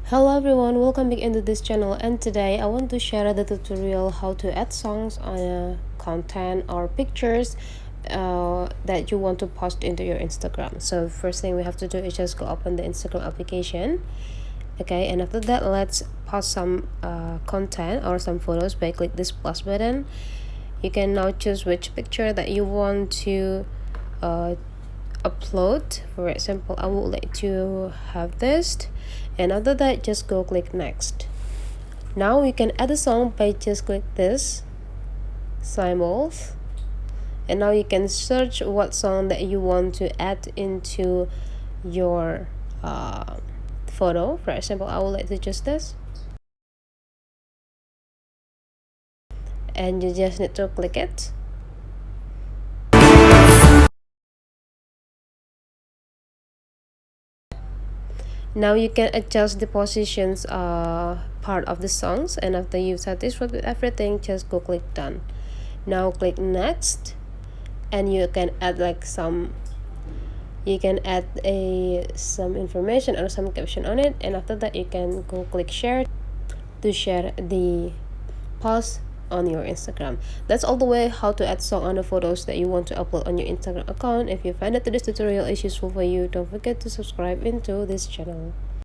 Hello everyone, welcome back into this channel, and today I want to share the tutorial how to add songs on a content or pictures that you want to post into your Instagram. So first thing we have to do is just go open the Instagram application. Okay, and after that let's post some content or some photos by click this plus button. You can now choose which picture that you want to upload. For example, I would like to have this, and after that just go click next. Now you can add a song by just click this symbols, and now you can search what song that you want to add into your photo. For example, I would like to choose this, and you just need to click it. Now you can adjust the positions part of the songs, and after you've satisfied with everything, just go click done. Now click next, and you can add some information or some caption on it, and after that you can go click share to share the post on your Instagram. That's all the way how to add song on the photos that you want to upload on your Instagram account. If you find that this tutorial is useful for you, don't forget to subscribe into this channel.